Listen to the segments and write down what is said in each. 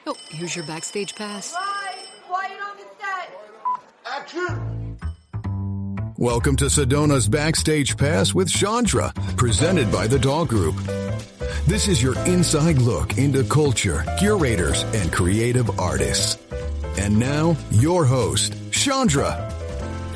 Oh, here's your Backstage pass. Rise, quiet on the set. Action! Welcome to Sedona's Backstage Pass with Shondra, presented by the Doll Group. This is your inside look into culture, curators, and creative artists. And now, your host, Shondra.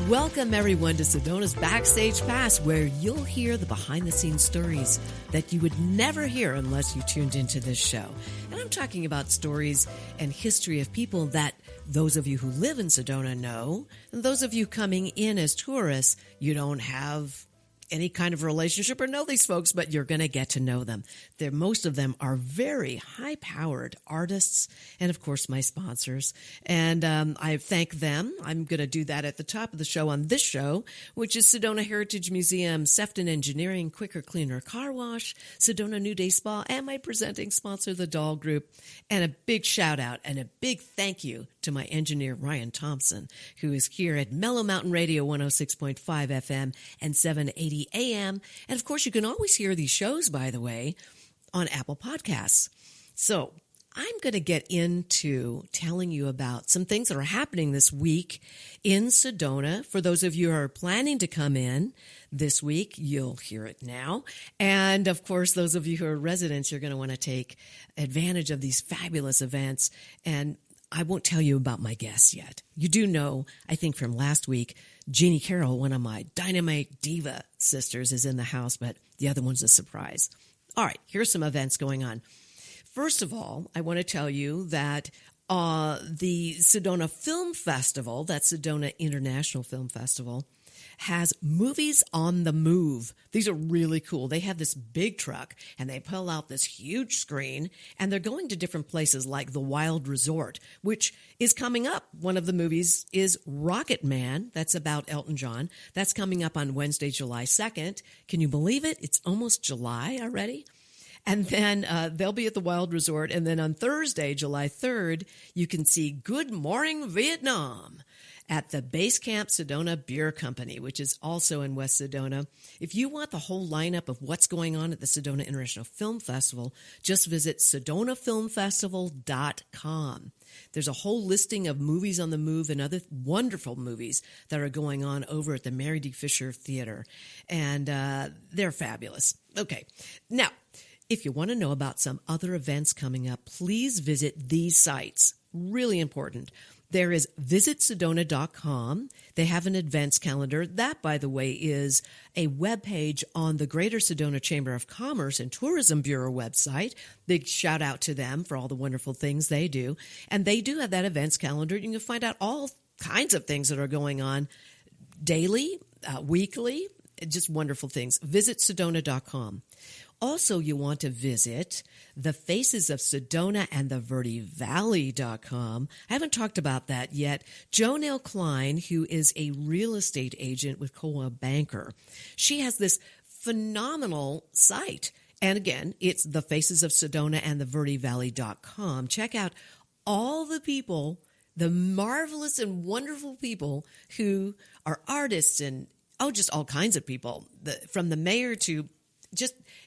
Welcome, everyone, to Sedona's Backstage Pass, where you'll hear the behind-the-scenes stories that you would never hear unless you tuned into this show. And I'm talking about stories and history of people that those of you who live in Sedona know, and those of you coming in as tourists, you don't have any kind of relationship or know these folks, but you're going to get to know them. Most of them are very high-powered artists and, of course, my sponsors. And I thank them. I'm going to do that at the top of the show on this show, which is Sedona Heritage Museum, Sefton Engineering, Quicker Cleaner Car Wash, Sedona New Day Spa, and my presenting sponsor, the Doll Group. And a big shout-out and a big thank you to my engineer, Ryan Thompson, who is here at Mellow Mountain Radio 106.5 FM and 780 AM. And of course, you can always hear these shows, by the way, on Apple Podcasts. So I'm going to get into telling you about some things that are happening this week in Sedona. For those of you who are planning to come in this week, you'll hear it now. And of course, those of you who are residents, you're going to want to take advantage of these fabulous events. And I won't tell you about my guests yet. You do know, I think from last week, Jeanie Carroll, one of my Dynamite Diva sisters, is in the house, but the other one's a surprise. All right, here's some events going on. First of all, I want to tell you that the Sedona Film Festival, that's Sedona International Film Festival, has Movies on the Move. These are really cool. They have this big truck, and they pull out this huge screen, and they're going to different places like the Wild Resort, which is coming up. One of the movies is Rocket Man. That's about Elton John. That's coming up on Wednesday, July 2nd. Can you believe it? It's almost July already. And then they'll be at the Wild Resort. And then on Thursday, July 3rd, you can see Good Morning Vietnam at the Base Camp Sedona Beer Company, which is also in West Sedona. If you want the whole lineup of what's going on at the Sedona International Film Festival, just visit sedonafilmfestival.com. There's a whole listing of movies on the move and other wonderful movies that are going on over at the Mary D. Fisher Theater, and they're fabulous. Okay, now, if you want to know about some other events coming up, please visit these sites. Really important. There is visitsedona.com. They have an events calendar. That, by the way, is a webpage on the Greater Sedona Chamber of Commerce and Tourism Bureau website. Big shout out to them for all the wonderful things they do. And they do have that events calendar. You can find out all kinds of things that are going on daily, weekly, just wonderful things. Visitsedona.com. Also, you want to visit the Faces of Sedona and the Verde Valley.com. I haven't talked about that yet. Jonelle Klein, who is a real estate agent with Coldwell Banker, she has this phenomenal site. And again, it's the Faces of Sedona and the Verde Valley.com. Check out all the people, the marvelous and wonderful people who are artists and, just all kinds of people, from the mayor to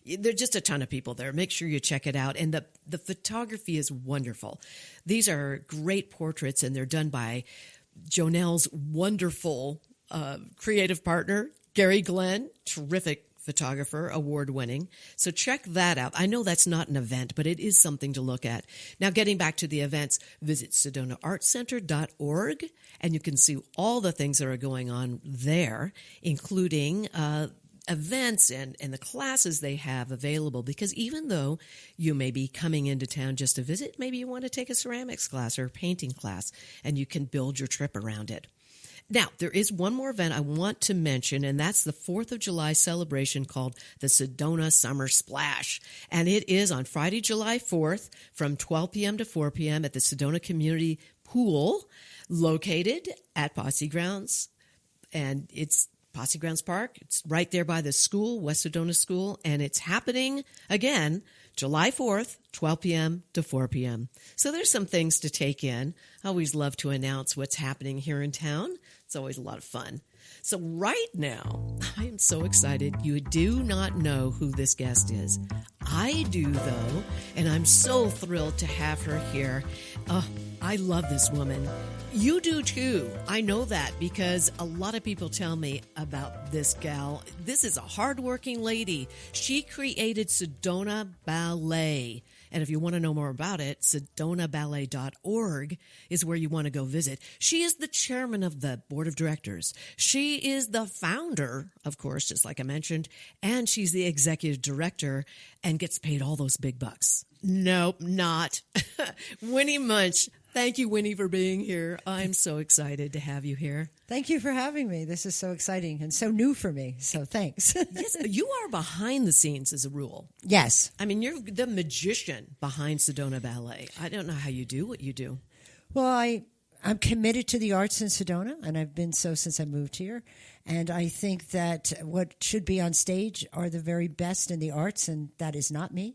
there's just a ton of people there. Make sure you check it out. And the photography is wonderful. These are great portraits, and they're done by Jonelle's wonderful creative partner, Gary Glenn, terrific photographer, award-winning. So check that out. I know that's not an event, but it is something to look at. Now, getting back to the events, visit sedonaartcenter.org, and you can see all the things that are going on there, including events and the classes they have available, because even though you may be coming into town just to visit, maybe you want to take a ceramics class or a painting class, and you can build your trip around it. Now, there is one more event I want to mention, and that's the 4th of July celebration called the Sedona Summer Splash. And it is on Friday, July 4th from 12 p.m. to 4 p.m. at the Sedona Community Pool, located at Posse Grounds. And it's Posse Grounds Park. It's right there by the school, West Sedona School, and it's happening again July 4th, 12 p.m. to 4 p.m. So there's some things to take in. I always love to announce what's happening here in town. It's always a lot of fun. So right now, I am so excited. You do not know who this guest is. I do, though, and I'm so thrilled to have her here. I love this woman. You do, too. I know that because a lot of people tell me about this gal. This is a hardworking lady. She created Sedona Ballet. And if you want to know more about it, sedonaballet.org is where you want to go visit. She is the chairman of the board of directors. She is the founder, of course, just like I mentioned, and she's the executive director and gets paid all those big bucks. Nope, not. Winnie Muench. Thank you, Winnie, for being here. I'm so excited to have you here. Thank you for having me. This is so exciting and so new for me, so thanks. Yes, you are behind the scenes as a rule. Yes. I mean, you're the magician behind Sedona Ballet. I don't know how you do what you do. Well, I'm committed to the arts in Sedona, and I've been so since I moved here. And I think that what should be on stage are the very best in the arts, and that is not me.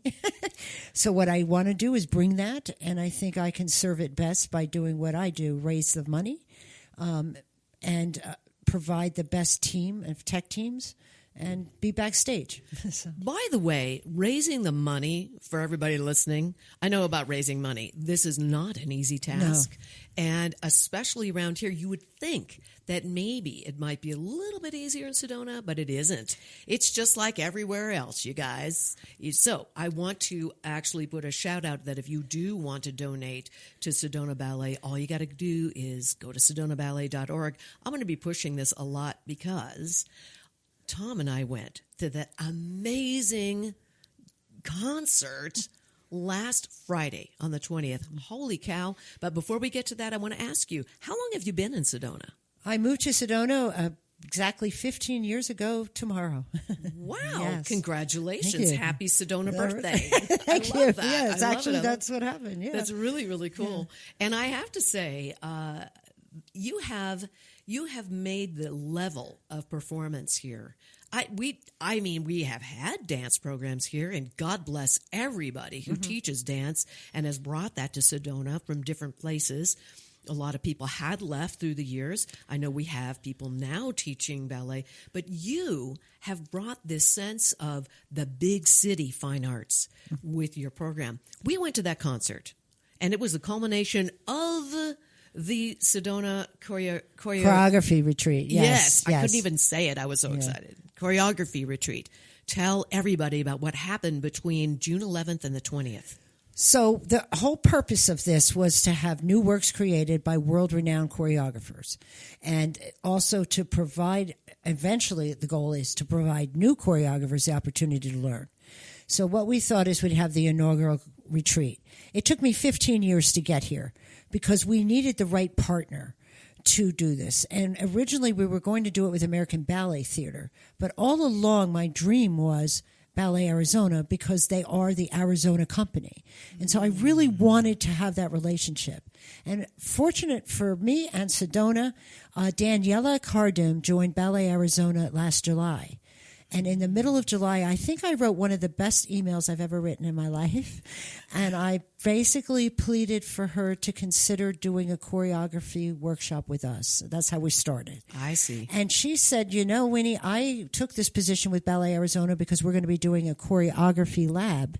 So what I want to do is bring that, and I think I can serve it best by doing what I do, raise the money, and provide the best team of tech teams, and be backstage. So. By the way, raising the money for everybody listening, I know about raising money. This is not an easy task. No. And especially around here, you would think that maybe it might be a little bit easier in Sedona, but it isn't. It's just like everywhere else, you guys. So I want to actually put a shout out that if you do want to donate to Sedona Ballet, all you got to do is go to sedonaballet.org. I'm going to be pushing this a lot because Tom and I went to that amazing concert last Friday on the 20th. Holy cow. But before we get to that, I want to ask you, how long have you been in Sedona? I moved to Sedona exactly 15 years ago tomorrow. Wow. Yes. Congratulations. Happy Sedona birthday. Thank I you. love that. Yes, actually, that's what happened. Yeah. That's really, really cool. Yeah. And I have to say, you have made the level of performance here. We have had dance programs here, and God bless everybody who teaches dance and has brought that to Sedona from different places. A lot of people had left through the years. I know we have people now teaching ballet, but you have brought this sense of the big city fine arts with your program. We went to that concert, and it was the culmination of the Sedona choreography retreat. Yes. I couldn't even say it. I was so excited. Choreography retreat. Tell everybody about what happened between June 11th and the 20th. So the whole purpose of this was to have new works created by world-renowned choreographers, and also to provide, eventually the goal is to provide new choreographers the opportunity to learn. So what we thought is we'd have the inaugural retreat. It took me 15 years to get here because we needed the right partner to do this. And originally we were going to do it with American Ballet Theater, but all along my dream was Ballet Arizona because they are the Arizona company. And so I really wanted to have that relationship. And fortunate for me and Sedona, Daniela Cardum joined Ballet Arizona last July. And in the middle of July, I think I wrote one of the best emails I've ever written in my life. And I basically pleaded for her to consider doing a choreography workshop with us. That's how we started. I see. And she said, you know, Winnie, I took this position with Ballet Arizona because we're going to be doing a choreography lab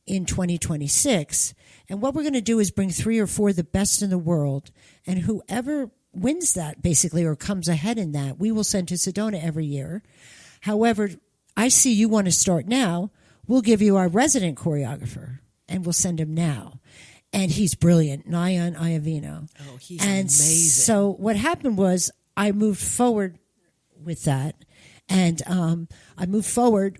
in 2026. And what we're going to do is bring 3 or 4 of the best in the world. And whoever wins that, basically, or comes ahead in that, we will send to Sedona every year. However, I see you want to start now. We'll give you our resident choreographer, and we'll send him now. And he's brilliant, Nayan Iavino. Oh, he's amazing. So what happened was I moved forward with that, and I moved forward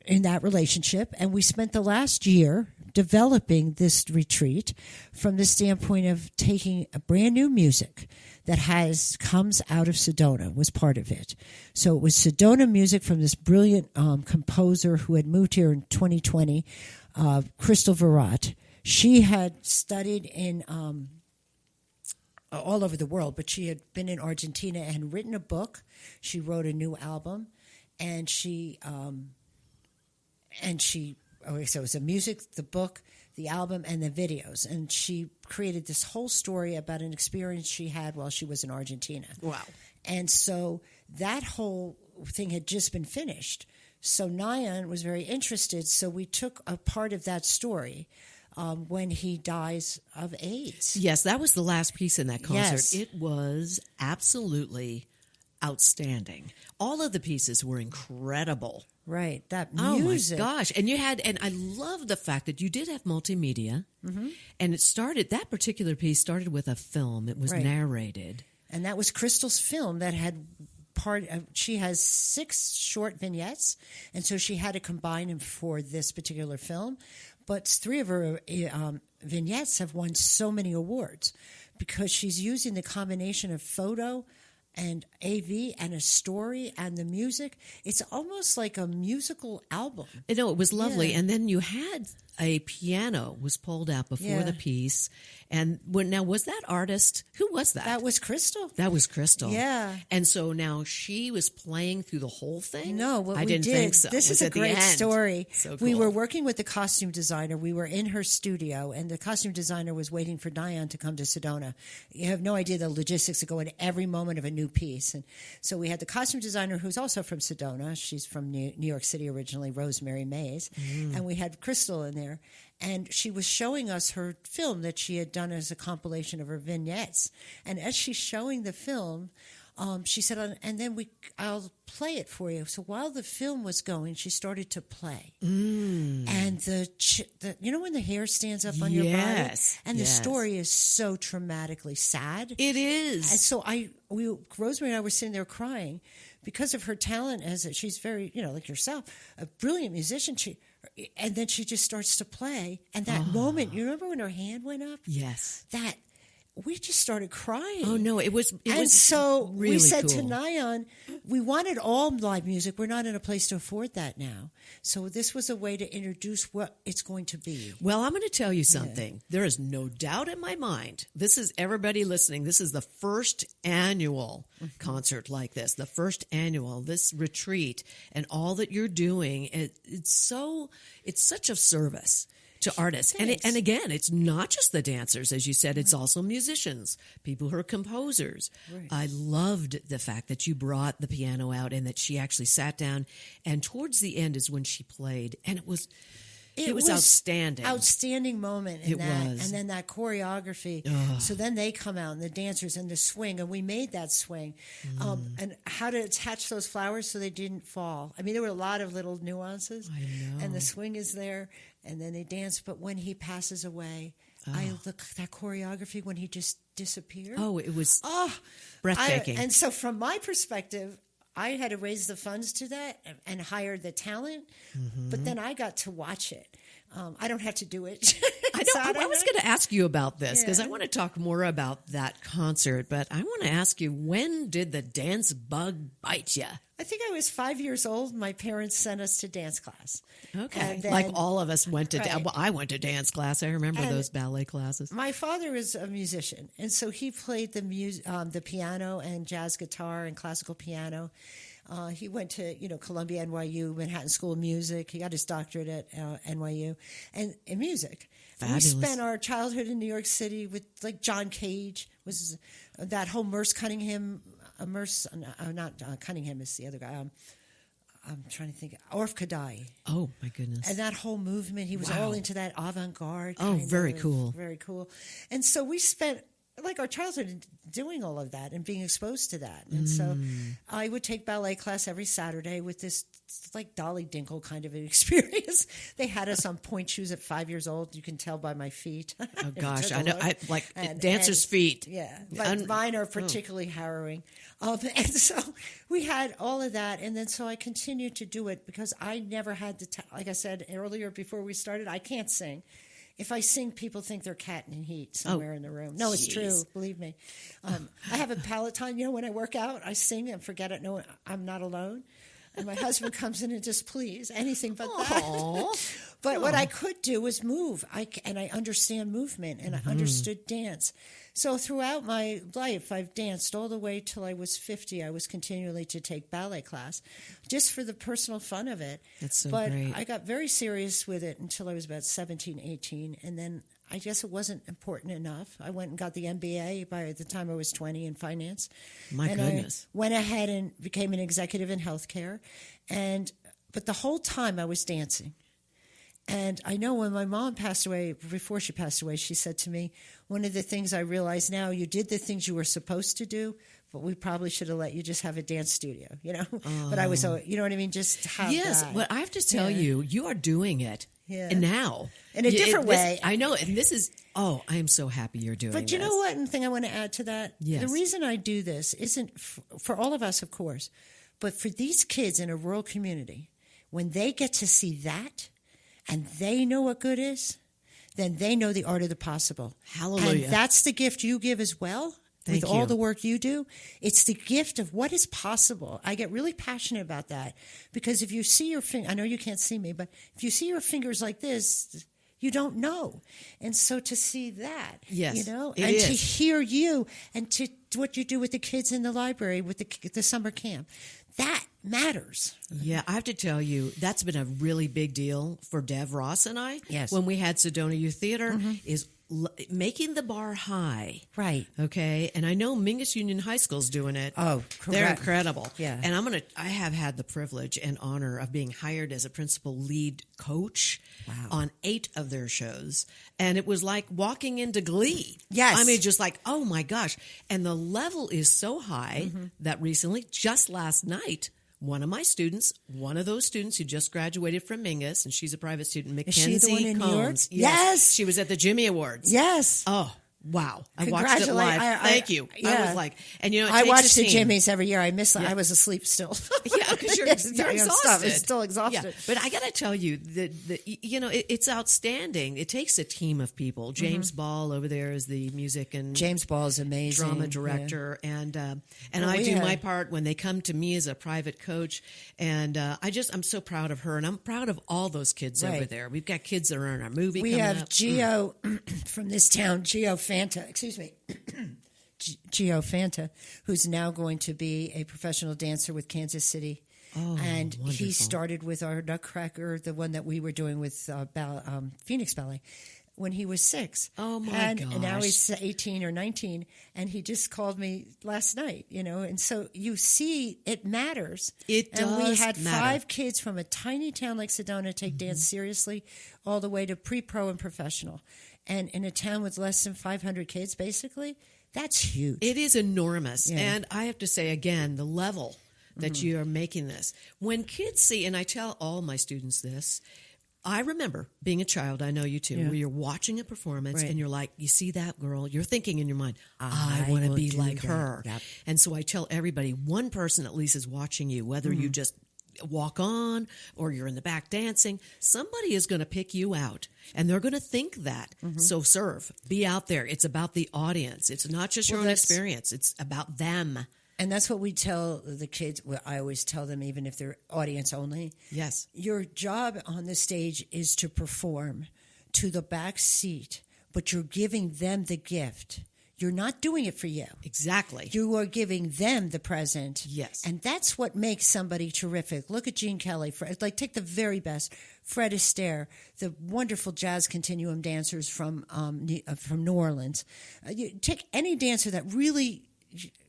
in that relationship, and we spent the last year developing this retreat from the standpoint of taking a brand new music that comes out of Sedona was part of it. So it was Sedona music from this brilliant composer who had moved here in 2020, Crystal Virat. She had studied in all over the world, but she had been in Argentina and written a book. She wrote a new album, and she So it was the music, the book, the album, and the videos. And she created this whole story about an experience she had while she was in Argentina. Wow. And so that whole thing had just been finished. So Nyan was very interested. So we took a part of that story when he dies of AIDS. Yes, that was the last piece in that concert. Yes. It was absolutely outstanding. All of the pieces were incredible. Right, that Oh music. my gosh. And I love the fact that you did have multimedia. And that particular piece started with a film. It was Right. narrated. And that was Crystal's film that had she has 6 short vignettes, and so she had to combine them for this particular film. But 3 of her vignettes have won so many awards because she's using the combination of photo and AV and a story and the music. It's almost like a musical album. No, it was lovely. Yeah. And then you had a piano was pulled out before Yeah. the piece. And now was that artist? Who was that? That was Crystal. That was Crystal. Yeah. And so now she was playing through the whole thing? No, what I we didn't did. think so. This It was is a at the great end. story. So We cool. were working with the costume designer. We were in her studio, and the costume designer was waiting for Nyan to come to Sedona. You have no idea the logistics that go in every moment of a new piece. And so we had the costume designer, who's also from Sedona. She's from New York City originally, Rosemary Mays. And we had Crystal in there. And she was showing us her film that she had done as a compilation of her vignettes. And as she's showing the film, she said, and then I'll play it for you. So while the film was going, she started to play. And the you know when the hair stands up on your body? Yes, And the yes. story is so dramatically sad. It is. And so Rosemary and I were sitting there crying because of her talent she's very, like yourself, a brilliant musician. And then she just starts to play. And that moment, you remember when her hand went up? Yes. That we just started crying. Oh, no, it was So really we said cool. to Nyan, we wanted all live music. We're not in a place to afford that now. So this was a way to introduce what it's going to be. Well, I'm going to tell you something. There is no doubt in my mind. This is everybody listening. This is the first annual concert like this, the first annual, this retreat, and all that you're doing. It's such a service to artists. And again, it's not just the dancers, as you said, it's also musicians, people who are composers. Right. I loved the fact that you brought the piano out and that she actually sat down, and towards the end is when she played, and it was outstanding. Outstanding moment in It that. was. And then that choreography. So then they come out, and the dancers, and the swing, and we made that swing. And how to attach those flowers so they didn't fall. I mean, there were a lot of little nuances. I know. And the swing is there, and then they dance. But when he passes away, I look that choreography when he just disappeared. Oh, it was Oh, breathtaking. and so from my perspective, I had to raise the funds to that and hire the talent, but then I got to watch it. I don't have to do it. I was going to ask you about this because Yeah. I want to talk more about that concert, but I want to ask you, when did the dance bug bite you? I think I was 5 years old. My parents sent us to dance class. Okay. And then- Like all of us went to, Right. well, I went to dance class. I remember And those ballet classes. My father is a musician, and so he played the piano and jazz guitar and classical piano. He went to Columbia, NYU, Manhattan School of Music. He got his doctorate at NYU, and in music. Fabulous. We spent our childhood in New York City with John Cage. Was that whole Merce Cunningham? Not Cunningham is the other guy. I'm trying to think. Orf Kadai. Oh, my goodness. And that whole movement, he was all into that avant-garde. Oh, very cool. Very cool. And so we spent our childhood doing all of that and being exposed to that. And so I would take ballet class every Saturday with this Dolly Dinkle kind of an experience. They had us on point shoes at 5 years old. You can tell by my feet. Oh, gosh. I know. Dancers' feet. Yeah. But mine are particularly harrowing. And so we had all of that. And then so I continued to do it because I never had to, like I said earlier before we started, I can't sing. If I sing, people think they're cat in heat somewhere in the room. No, it's true. Believe me. I have a Peloton. When I work out, I sing and forget it. No, I'm not alone. And my husband comes in and just, please, anything but that. But what I could do was move. I understand movement, and I understood dance. So throughout my life, I've danced all the way till I was 50. I was continually to take ballet class just for the personal fun of it. That's so but great. I got very serious with it until I was about 17, 18. And then I guess it wasn't important enough. I went and got the MBA by the time I was 20 in finance. My goodness. I went ahead and became an executive in healthcare. But the whole time I was dancing. And I know when my mom passed away, before she passed away, she said to me, one of the things I realize now, you did the things you were supposed to do, but we probably should have let you just have a dance studio, you know? But I was, you know what I mean? Just have Yes, that. but I have to tell you, you are doing it now. In a different way. I know, and this is, I am so happy you're doing this. But you know what? One thing I want to add to that? Yes. The reason I do this isn't for all of us, of course, but for these kids in a rural community, when they get to see that, and they know what good is, then they know the art of the possible. Hallelujah. And that's the gift you give as well. Thank with you. all the work you do. It's the gift of what is possible. I get really passionate about that because if you see your finger, I know you can't see me, but if you see your fingers like this, you don't know. And so to see that, yes, you know, it and is. to hear you and to what you do with the kids in the library, with the summer camp, that matters. Yeah, I have to tell you, that's been a really big deal for Dev Ross and I. Yes. When we had Sedona Youth Theater, is making the bar high. Right. Okay. And I know Mingus Union High School's doing it. Oh, they're correct. incredible. Yeah. And I have had the privilege and honor of being hired as a principal lead coach on 8 of their shows. And it was like walking into Glee. Yes. I mean, just like, oh my gosh. And the level is so high that recently, just last night, one of those students who just graduated from Mingus, and she's a private student, Mackenzie Is she the one in New York? Combs. Yes. She was at the Jimmy Awards. Yes. Oh, wow. I watched it live. Thank you. I was like, and you know, it I takes watch a the team. Jimmys every year. I miss I was asleep still. Yeah, because you're I'm exhausted. still exhausted. Yeah. But I got to tell you, it's outstanding. It takes a team of people. James Ball over there is the music and James Ball is amazing. drama director, and Well, I we do had- my part when they come to me as a private coach, and I'm so proud of her, and I'm proud of all those kids over Right. there. We've got kids that are in our movie. We coming have up. Gio from this town, Gio Fanta, Gio Fanta, who's now going to be a professional dancer with Kansas City. Oh, and he wonderful. started with our Nutcracker, the one that we were doing with Phoenix Ballet, when he was 6. Oh, my And now gosh. he's 18 or 19, and he just called me last night, you know. And so you see, it matters. It And we does had matter. 5 kids from a tiny town like Sedona take dance seriously all the way to pre-pro and professional. And in a town with less than 500 kids, basically, that's huge. It is enormous. Yeah. And I have to say, again, the level that you are making this. When kids see, and I tell all my students this, I remember being a child, I know you too, where you're watching a performance and you're like, you see that girl, you're thinking in your mind, I want to will be do like that. her. Yep. And so I tell everybody, one person at least is watching you, whether you just walk on or you're in the back dancing, somebody is going to pick you out and they're going to think that. So serve, be out there. It's about the audience. It's not just your own that's- experience. It's about them. And that's what we tell the kids. Well, I always tell them, even if they're audience only, Yes. your job on the stage is to perform to the back seat, but you're giving them the gift. You're not doing it for you. Exactly. You are giving them the present. Yes. And that's what makes somebody terrific. Look at Jean Kelly. Like, take the very best. Fred Astaire, the wonderful jazz continuum dancers from New Orleans. You take any dancer that really,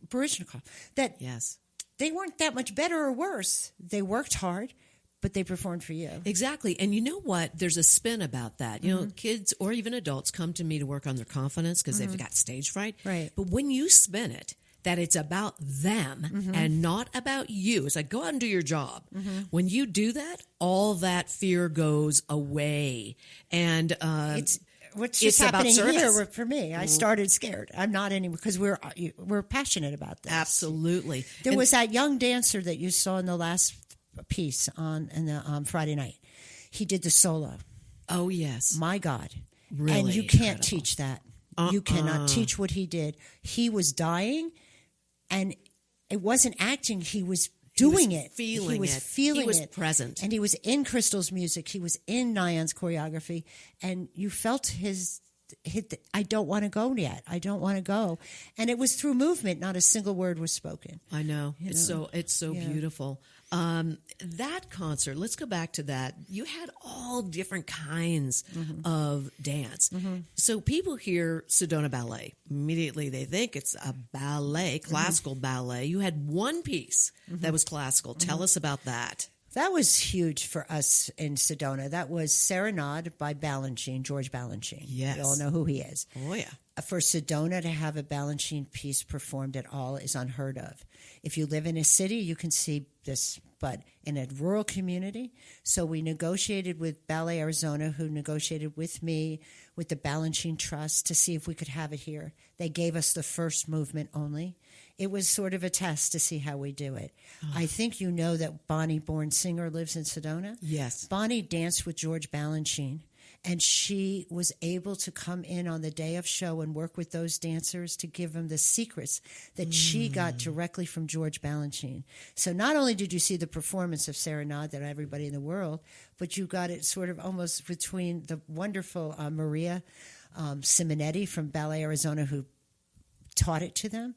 Baryshnikov, that Yes. they weren't that much better or worse. They worked hard, but they performed for you. Exactly. And you know what? There's a spin about that. You know, kids or even adults come to me to work on their confidence because they've got stage fright. Right. But when you spin it, that it's about them and not about you. It's like, go out and do your job. When you do that, all that fear goes away. And What's it's just about happening service. here for me? I started scared. I'm not anymore because we're passionate about this. absolutely. There And- was that young dancer that you saw in the last piece on Friday night. He did the solo. Oh, yes. My God. Really and you can't incredible. teach that. You cannot teach what he did. He was dying, and it wasn't acting. He was doing it. Feeling he was it. feeling He was it. present. And he was in Crystal's music. He was in Nyan's choreography. And you felt his I don't want to go yet. I don't want to go. And it was through movement. Not a single word was spoken. I know. It's so beautiful. That concert, let's go back to that. You had all different kinds of dance. So people hear Sedona Ballet. Immediately they think it's a ballet, classical ballet. You had one piece that was classical. Tell us about that. That was huge for us in Sedona. That was Serenade by Balanchine, George Balanchine. Yes. You all know who he is. Oh, yeah. For Sedona to have a Balanchine piece performed at all is unheard of. If you live in a city, you can see this, but in a rural community. So we negotiated with Ballet Arizona, who negotiated with me, with the Balanchine Trust, to see if we could have it here. They gave us the first movement only. It was sort of a test to see how we do it. I think you know that Bonnie Born Singer lives in Sedona. Yes. Bonnie danced with George Balanchine, and she was able to come in on the day of show and work with those dancers to give them the secrets that she got directly from George Balanchine. So not only did you see the performance of Serenade that everybody in the world, but you got it sort of almost between the wonderful Maria Simonetti from Ballet Arizona, who taught it to them,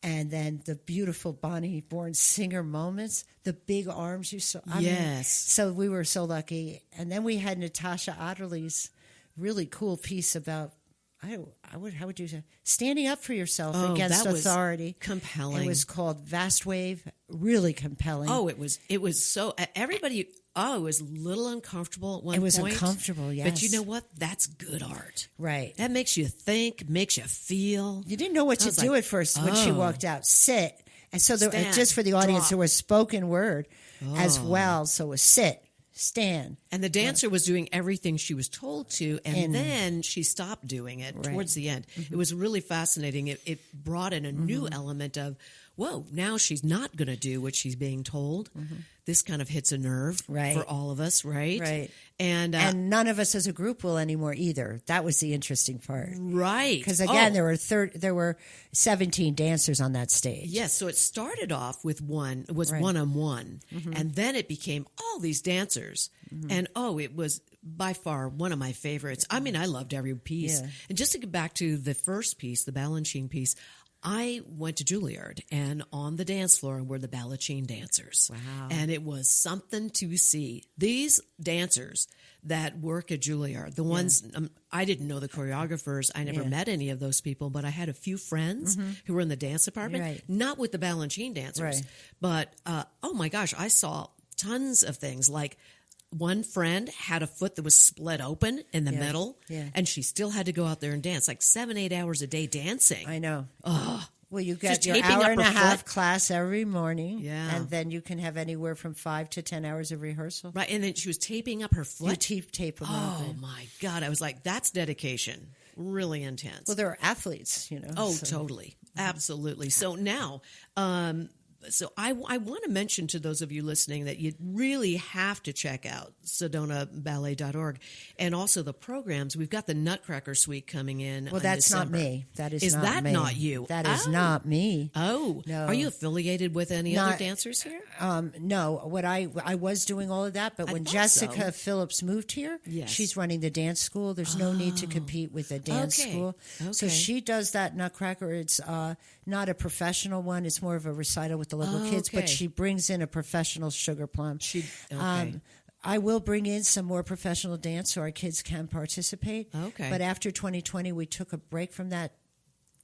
and then the beautiful Bonnie Born Singer moments, the big arms you saw. I mean, so we were so lucky. And then we had Natasha Otterly's really cool piece about, how would you say, standing up for yourself against authority. Compelling. It was called Vast Wave, really compelling. Oh, it was so, everybody, it was a little uncomfortable at one point. It was uncomfortable, yes. But you know what? That's good art. Right. That makes you think, makes you feel. You didn't know what to do at first when she walked out. Sit. And so there, Stand, just for the audience, drop. there was spoken word as well. So it was sit, stand. And the dancer was doing everything she was told to, and then she stopped doing it towards the end. It was really fascinating. It brought in a new element of, whoa, now she's not going to do what she's being told. This kind of hits a nerve for all of us, right? Right. And none of us as a group will anymore either. That was the interesting part. Right. Because again, there were 17 dancers on that stage. Yes, so it started off with one-on-one, and then it became all these dancers. And it was by far one of my favorites. I mean, I loved every piece. Yeah. And just to get back to the first piece, the Balanchine piece, I went to Juilliard, and on the dance floor were the Balanchine dancers. Wow. And it was something to see. These dancers that work at Juilliard, the ones, I didn't know the choreographers. I never met any of those people, but I had a few friends who were in the dance department, not with the Balanchine dancers. But, oh my gosh, I saw tons of things like, one friend had a foot that was split open in the middle, and she still had to go out there and dance, like 7-8 hours a day dancing. I know. Oh, well, you got just your taping hour up and a her half foot. class every morning, Yeah. and then you can have anywhere from 5 to 10 hours of rehearsal. Right, and then she was taping up her foot. You tape them Oh, open. my God. I was like, that's dedication. Really intense. Well, they're athletes, you know. Oh, so. totally. Absolutely. So now, so I want to mention to those of you listening that you really have to check out SedonaBallet.org, and also the programs. We've got the Nutcracker Suite coming in. Well, in that's December. not me. That is not that me. not you? That is Oh. not me. Oh, No. Are you affiliated with any Not- other dancers here? No, what I was doing all of that, but I when thought Jessica so. Phillips moved here, Yes. she's running the dance school. There's no need to compete with the dance Okay. school. So Okay. she does that Nutcracker. It's not a professional one. It's more of a recital with the local kids, but okay. she brings in a professional sugar plum. Okay. I will bring in some more professional dance so our kids can participate. Okay. But after 2020, we took a break from that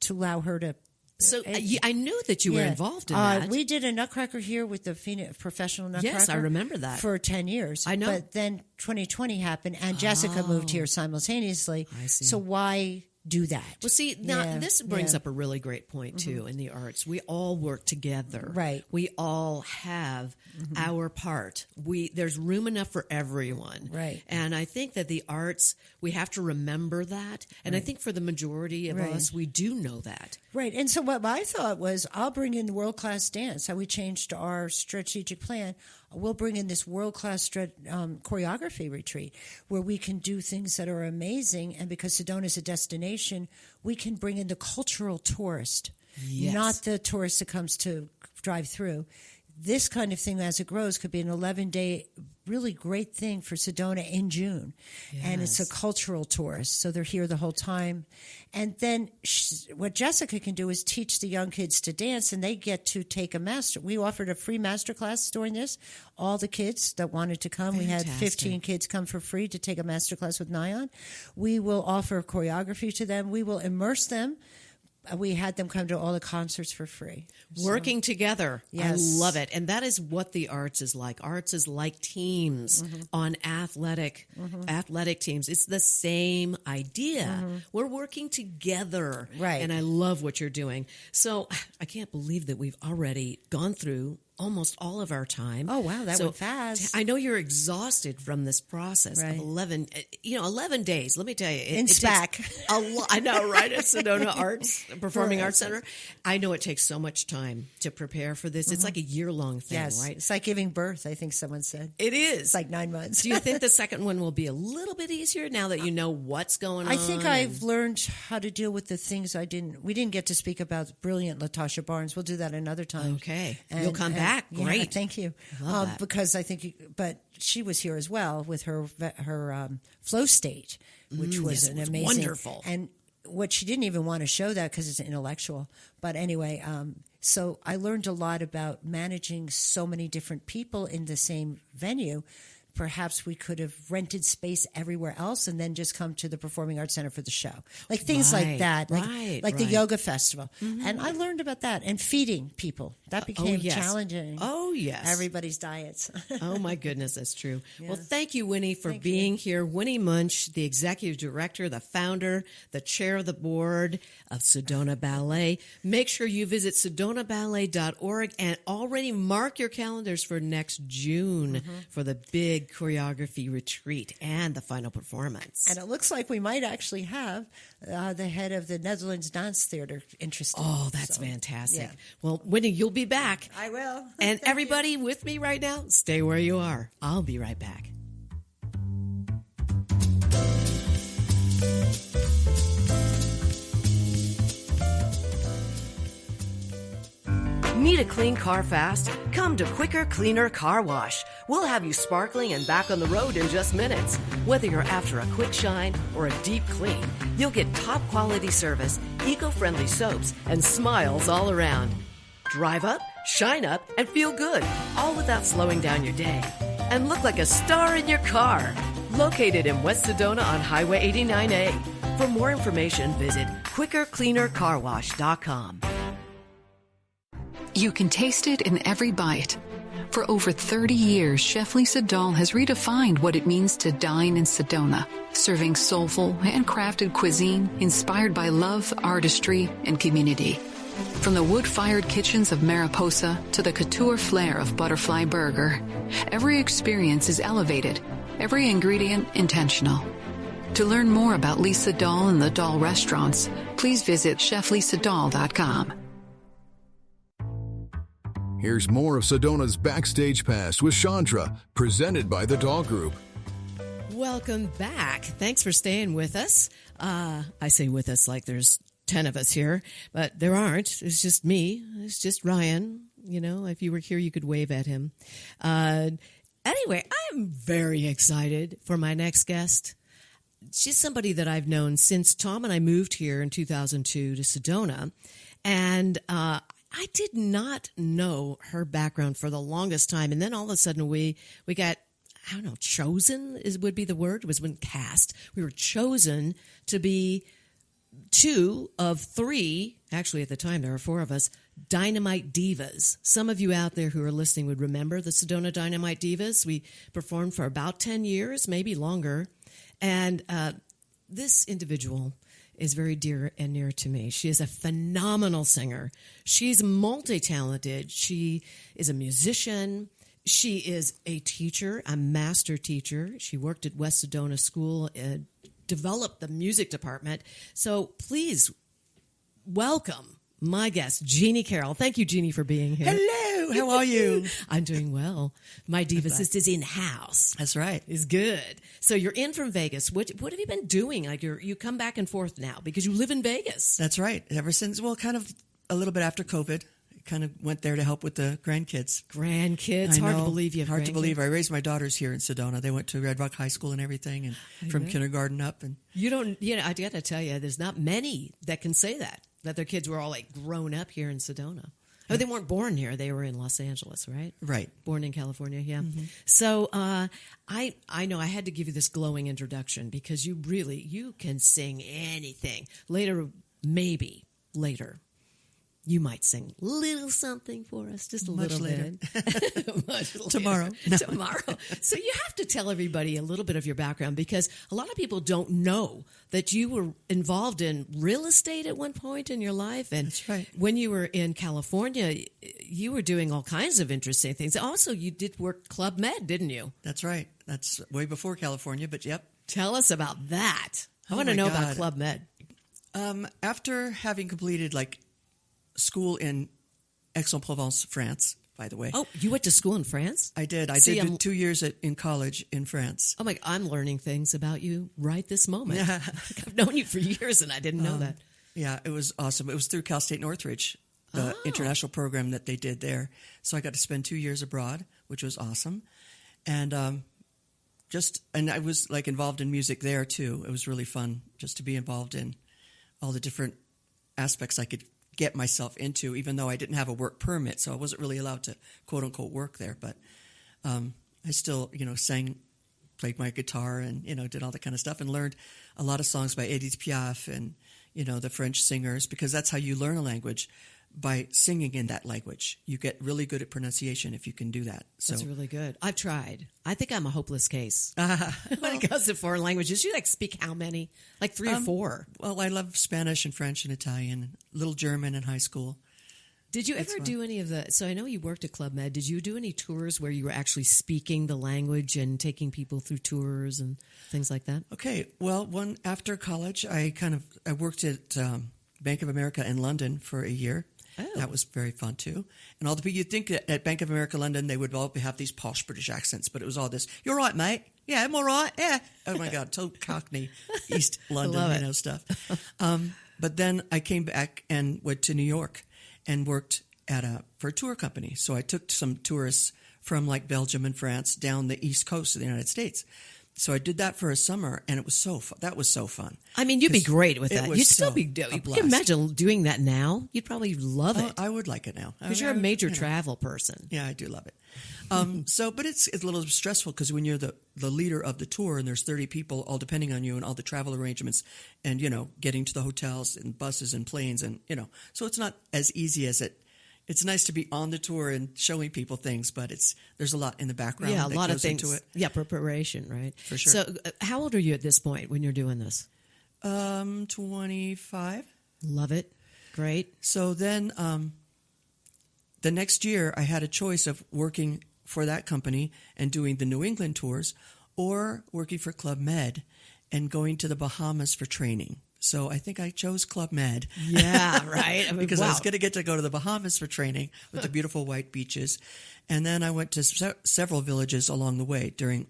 to allow her to. So I knew that you were involved in that. We did a Nutcracker here with the professional Nutcracker. Yes, I remember that. For 10 years. I know. But then 2020 happened, and Jessica moved here simultaneously. I see. So why do that? Well, see, now this brings yeah. up a really great point, too, in the arts. We all work together. Right. We all have our part. There's room enough for everyone. Right. And I think that the arts, we have to remember that. And I think for the majority of us, we do know that. Right. And so what I thought was, I'll bring in world-class dance. How we changed our strategic plan. We'll bring in this world-class choreography retreat where we can do things that are amazing. And because Sedona is a destination, we can bring in the cultural tourist, Yes. not the tourist that comes to drive through. this kind of thing, as it grows, could be an 11-day really great thing for Sedona in June. Yes. And it's a cultural tourist, so they're here the whole time. And then what Jessica can do is teach the young kids to dance, and they get to take a master. We offered a free master class during this. All the kids that wanted to come, we had 15 kids come for free to take a master class with Nyan. We will offer choreography to them. We will immerse them. We had them come to all the concerts for free. Working together. Yes. I love it. And that is what the arts is like. Arts is like teams on athletic teams. It's the same idea. We're working together. Right. And I love what you're doing. So I can't believe that we've already gone through almost all of our time. Oh, wow, that went fast. I know you're exhausted from this process of 11 days. Let me tell you. It SPAC. takes a lot. I know, right? At Sedona Performing Arts Center. I know it takes so much time to prepare for this. It's like a year-long thing, right? It's like giving birth, I think someone said. It is. It's like 9 months. Do you think the second one will be a little bit easier now that you know what's going on? I think I've learned how to deal with the things we didn't get to speak about brilliant Latasha Barnes. We'll do that another time. Okay. You'll come back. Great. Yeah, thank you. Love that. Because I think, but she was here as well with her flow stage, which was an amazing, wonderful. And what she didn't even want to show that because it's intellectual. But anyway, so I learned a lot about managing so many different people in the same venue. Perhaps we could have rented space everywhere else and then just come to the Performing Arts Center for the show. Like things like that. Like the yoga festival. And I learned about that. And feeding people. That became challenging. Oh, yes. Everybody's diets. Oh, my goodness, that's true. Yeah. Well, thank you, Winnie, for being here. Winnie Muench, the executive director, the founder, the chair of the board of Sedona Ballet. Make sure you visit sedonaballet.org and already mark your calendars for next June for the big choreography retreat and the final performance. And it looks like we might actually have the head of the Netherlands Dance Theater interested. Oh, that's fantastic. Yeah. Well, Winnie, you'll be back. I will. And everybody with me right now, stay where you are. I'll be right back. Need a clean car fast? Come to Quicker Cleaner Car Wash. We'll have you sparkling and back on the road in just minutes. Whether you're after a quick shine or a deep clean, you'll get top quality service, eco-friendly soaps, and smiles all around. Drive up, shine up, and feel good, all without slowing down your day. And look like a star in your car. Located in West Sedona on Highway 89A. For more information, visit quickercleanercarwash.com. You can taste it in every bite. For over 30 years, Chef Lisa Dahl has redefined what it means to dine in Sedona, serving soulful, handcrafted cuisine inspired by love, artistry, and community. From the wood-fired kitchens of Mariposa to the couture flair of Butterfly Burger, every experience is elevated, every ingredient intentional. To learn more about Lisa Dahl and the Dahl restaurants, please visit cheflisadahl.com. Here's more of Sedona's Backstage Pass with Shondra, presented by the Dahl Group. Welcome back. Thanks for staying with us. I say with us like there's 10 of us here, but there aren't. It's just me. It's just Ryan. You know, if you were here, you could wave at him. Anyway, I'm very excited for my next guest. She's somebody that I've known since Tom and I moved here in 2002 to Sedona. And I did not know her background for the longest time. And then all of a sudden we got, I don't know, chosen would be the word. It was when cast. We were chosen to be 2 of 3, actually at the time there were 4 of us, Dynamite Divas. Some of you out there who are listening would remember the Sedona Dynamite Divas. We performed for about 10 years, maybe longer. And this individual is very dear and near to me. She is a phenomenal singer. She's multi-talented. She is a musician. She is a teacher, a master teacher. She worked at West Sedona School and developed the music department. So please welcome my guest, Jeanie Carroll. Thank you, Jeanie, for being here. Hello. How are you? I'm doing well. My Diva Sisters in-house. That's right. Is good. So you're in from Vegas. What have you been doing? Like you come back and forth now because you live in Vegas. That's right. Ever since, well, kind of a little bit after COVID, kind of went there to help with the grandkids. Grandkids, hard to believe you have hard to grandkids. believe. I raised my daughters here in Sedona. They went to Red Rock High School and everything, and from kindergarten up. And you don't, I got to tell you, there's not many that can say that their kids were all like grown up here in Sedona. Oh, they weren't born here. They were in Los Angeles, right? Right. Born in California, yeah. Mm-hmm. So I know I had to give you this glowing introduction because you can sing anything. Maybe later, you might sing a little something for us, just a little bit. Much later. Tomorrow. Tomorrow. So you have to tell everybody a little bit of your background because a lot of people don't know that you were involved in real estate at one point in your life. And that's right. When you were in California, you were doing all kinds of interesting things. Also, you did work Club Med, didn't you? That's right. That's way before California, but yep. Tell us about that. I want to know about Club Med. After having completed school in Aix-en-Provence, France, by the way. Oh, you went to school in France? I did. I did 2 years in college in France. Oh, my, I'm learning things about you right this moment. Yeah. I've known you for years, and I didn't know that. Yeah, it was awesome. It was through Cal State Northridge, the international program that they did there. So I got to spend 2 years abroad, which was awesome. And and I was involved in music there, too. It was really fun just to be involved in all the different aspects I could get myself into, even though I didn't have a work permit, so I wasn't really allowed to quote unquote work there. But I still, sang, played my guitar, and did all that kind of stuff, and learned a lot of songs by Edith Piaf and the French singers, because that's how you learn a language, by singing in that language. You get really good at pronunciation if you can do that. So that's really good. I've tried. I think I'm a hopeless case when it comes to foreign languages. You speak how many? Like 3 or 4? Well, I love Spanish and French and Italian, a little German in high school. Did you ever do any of the? So I know you worked at Club Med. Did you do any tours where you were actually speaking the language and taking people through tours and things like that? Okay. Well, after college, I worked at Bank of America in London for a year. Oh. That was very fun, too. And all the people, you'd think at Bank of America London, they would all have these posh British accents, but it was all this, "You're right, mate. Yeah, I'm all right. Yeah." Oh, my God. So Cockney, East London, stuff. But then I came back and went to New York and worked for a tour company. So I took some tourists from Belgium and France down the East Coast of the United States. So I did that for a summer, and it was so fun. That was so fun. I mean, you'd be great with that. You'd still be. You can imagine doing that now. You'd probably love it. I would like it now because you're a major travel person. Yeah, I do love it. But it's a little stressful because when you're the leader of the tour and there's 30 people all depending on you and all the travel arrangements and getting to the hotels and buses and planes and so it's not as easy as it. It's nice to be on the tour and showing people things, but there's a lot in the background. Yeah, a lot of things. Into it. Yeah, preparation, right? For sure. So how old are you at this point when you're doing this? 25. Love it. Great. So then the next year I had a choice of working for that company and doing the New England tours or working for Club Med and going to the Bahamas for training. So I think I chose Club Med. Yeah, right. Because I was going to get to go to the Bahamas for training with the beautiful white beaches. And then I went to several villages along the way during,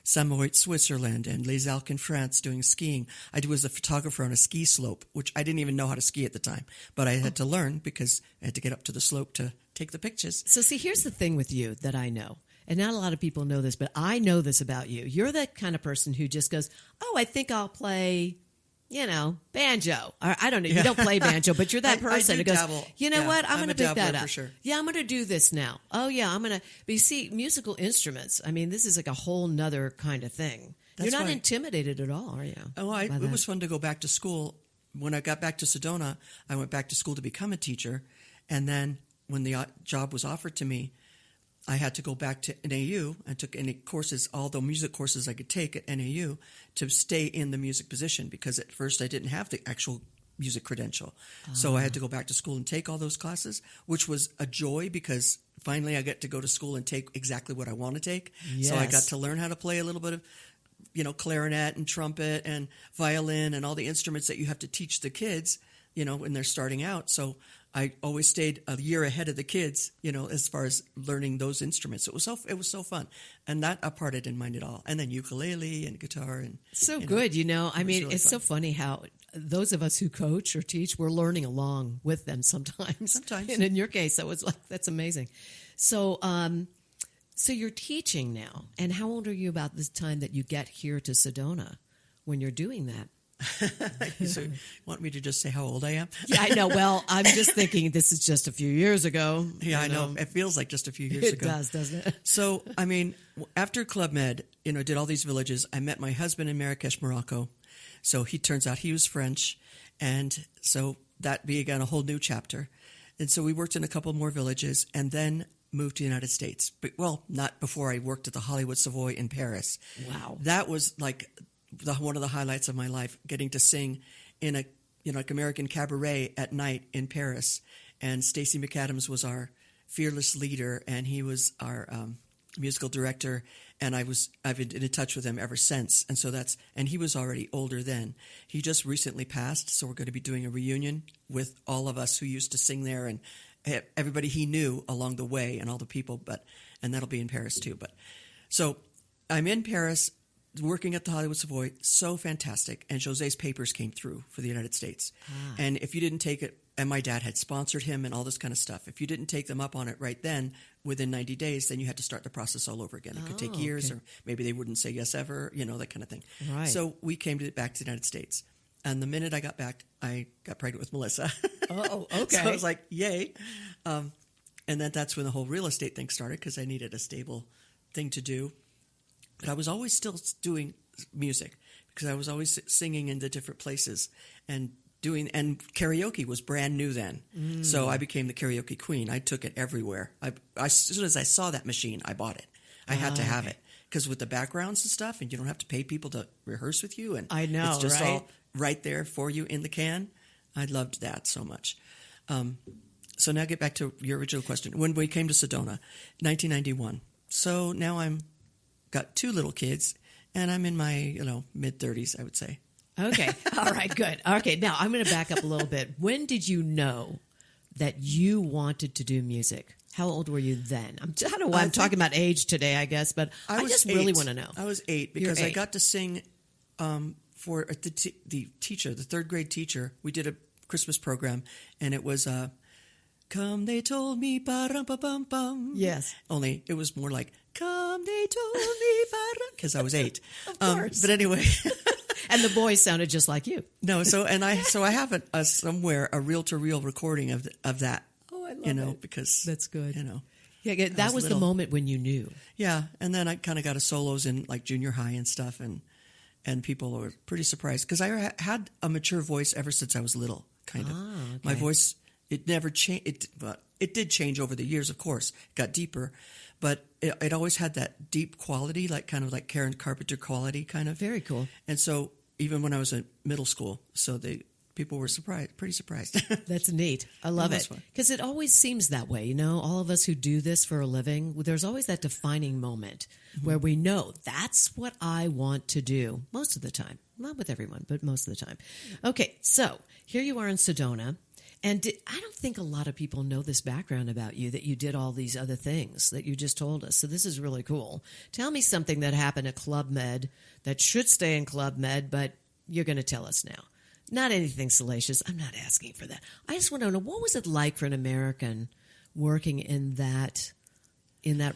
Samoit, Switzerland, and Les Alpes in France doing skiing. I was a photographer on a ski slope, which I didn't even know how to ski at the time. But I had to learn because I had to get up to the slope to take the pictures. So see, here's the thing with you that I know. And not a lot of people know this, but I know this about you. You're that kind of person who just goes, "Oh, I think I'll play, banjo." Or, I don't know. Yeah. You don't play banjo, but you're that person who goes, dabble. What? I'm going to pick that up. For sure. Yeah, I'm going to do this now. Oh, yeah, I'm going to. But you see, musical instruments, I mean, this is like a whole nother kind of thing. You're not intimidated at all, are you? Oh, it was fun to go back to school. When I got back to Sedona, I went back to school to become a teacher. And then when the job was offered to me, I had to go back to NAU and took any courses, all the music courses I could take at NAU to stay in the music position because at first I didn't have the actual music credential. So I had to go back to school and take all those classes, which was a joy because finally I got to go to school and take exactly what I want to take. Yes. So I got to learn how to play a little bit of, clarinet and trumpet and violin and all the instruments that you have to teach the kids, when they're starting out. So I always stayed a year ahead of the kids, as far as learning those instruments. It was so fun. And that part I didn't mind at all. And then ukulele and guitar. And so good, I mean, really it's fun. So funny how those of us who coach or teach, we're learning along with them sometimes. And in your case, that was that's amazing. So, so you're teaching now. And how old are you about this time that you get here to Sedona when you're doing that? So you want me to just say how old I am? Yeah, I know. Well, I'm just thinking this is just a few years ago. Yeah, I know. It feels like just a few years ago. It does, doesn't it? So, I mean, after Club Med, did all these villages, I met my husband in Marrakesh, Morocco. So he turns out he was French. And so that began a whole new chapter. And so we worked in a couple more villages and then moved to the United States. But, well, not before I worked at the Hollywood Savoy in Paris. Wow. That was like one of the highlights of my life, getting to sing in a like American cabaret at night in Paris. And Stacey McAdams was our fearless leader, and he was our musical director. And I've been in touch with him ever since. And so and he was already older then. He just recently passed, so we're going to be doing a reunion with all of us who used to sing there and everybody he knew along the way and all the people. And that'll be in Paris too. So I'm in Paris, working at the Hollywood Savoy, so fantastic. And José's papers came through for the United States. And if you didn't take it, and my dad had sponsored him and all this kind of stuff, if you didn't take them up on it right then, within 90 days, then you had to start the process all over again. It could take years, or maybe they wouldn't say yes ever, that kind of thing. Right. So we came back to the United States. And the minute I got back, I got pregnant with Melissa. Oh, okay. So I was like, yay. And then that's when the whole real estate thing started, because I needed a stable thing to do. But I was always still doing music, because I was always singing in the different places and karaoke was brand new then. So I became the karaoke queen. I took it everywhere. As soon as I saw that machine, I bought it. I had to have it, because with the backgrounds and stuff, and you don't have to pay people to rehearse with you. And I know, it's just right? all right there for you in the can. I loved that so much. So now get back to your original question. When we came to Sedona, 1991. So now got 2 little kids, and I'm in my mid-30s, I would say. Okay. All right, good. Okay, now I'm going to back up a little bit. When did you know that you wanted to do music? How old were you then? I don't know why I'm talking about age today, I guess, but I just really want to know. I was 8 because I got to sing for the teacher, the 3rd grade teacher. We did a Christmas program, and it was "Come, they told me, ba-rum-ba-bum-bum." Yes. Only it was more like "Come, they told me," because I was 8. Of course. But anyway. And the boys sounded just like you. No, I have somewhere a reel-to-reel recording of that. Oh, I love it. Because that's good. Yeah, that was the moment when you knew. Yeah, and then I kind of got a solos in like junior high and stuff, and people were pretty surprised, because I had a mature voice ever since I was little. Kind of, okay. My voice, it never changed. It did change over the years, of course. It got deeper, but it always had that deep quality, like kind of like Karen Carpenter quality, kind of. Very cool. And so even when I was in middle school, people were pretty surprised. That's neat. I love it. Because it always seems that way, all of us who do this for a living, there's always that defining moment where we know that's what I want to do most of the time. Not with everyone, but most of the time. Okay, so here you are in Sedona. And I don't think a lot of people know this background about you, that you did all these other things that you just told us. So this is really cool. Tell me something that happened at Club Med that should stay in Club Med, but you're going to tell us now. Not anything salacious. I'm not asking for that. I just want to know, what was it like for an American working in that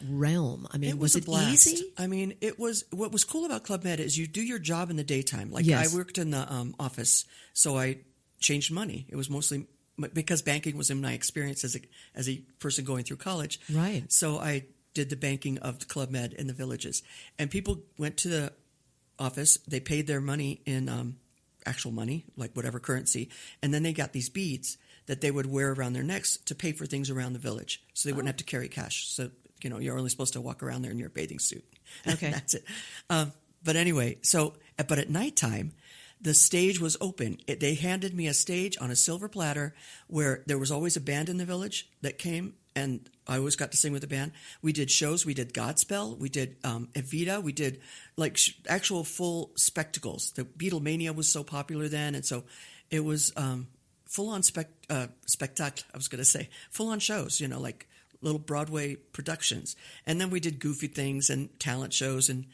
realm? I mean, was it easy? I mean, it was. What was cool about Club Med is you do your job in the daytime. Like Yes. I worked in the office, so I changed money. It was mostly because banking was in my experience as a person going through college. Right. So I did the banking of the Club Med in the villages, and people went to the office. They paid their money in actual money, like whatever currency, and then they got these beads that they would wear around their necks to pay for things around the village, so they wouldn't have to carry cash. So you're only supposed to walk around there in your bathing suit. Okay, that's it. But anyway, but at nighttime, the stage was open. They handed me a stage on a silver platter where there was always a band in the village that came, and I always got to sing with the band. We did shows. We did Godspell. We did Evita. We did like actual full spectacles. The Beatlemania was so popular then, and so it was full-on spectacle. I was going to say full-on shows, like little Broadway productions. And then we did goofy things and talent shows and,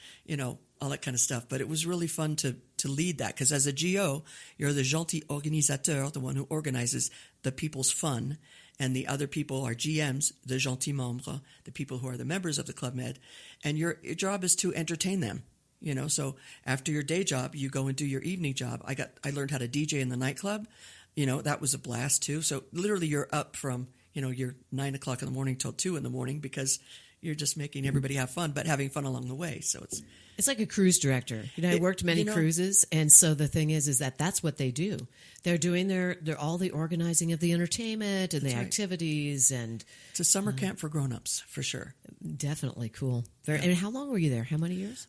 all that kind of stuff. But it was really fun to to lead that. Because as a GO, you're the gentil organisateur, the one who organizes the people's fun. And the other people are GMs, the gentil membres, the people who are the members of the Club Med. And your job is to entertain them. So after your day job, you go and do your evening job. I learned how to DJ in the nightclub. That was a blast too. So literally you're up from, you're 9 o'clock in the morning till 2 in the morning because you're just making everybody have fun, but having fun along the way. So it's like a cruise director. I worked many cruises. And so the thing is that that's what they do. They're doing they're all the organizing of the entertainment and the activities. And it's a summer camp for grown-ups for sure. Definitely cool. And how long were you there? How many years?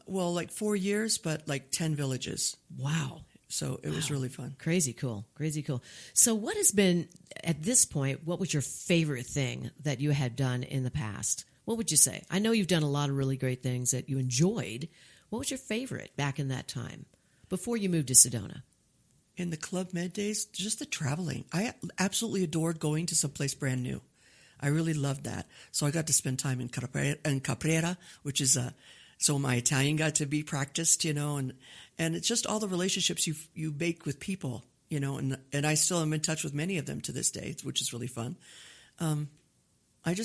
Well, like 4 years, but like 10 villages. Wow. So it was really fun. Crazy cool. So what has been, at this point, what was your favorite thing that you had done in the past? What would you say? I know you've done a lot of really great things that you enjoyed. What was your favorite back in that time before you moved to Sedona? In the Club Med days, just the traveling. I absolutely adored going to someplace brand new. I really loved that. So I got to spend time in Caprera, which is so my Italian got to be practiced, and it's just all the relationships you make with people, and I still am in touch with many of them to this day, which is really fun. I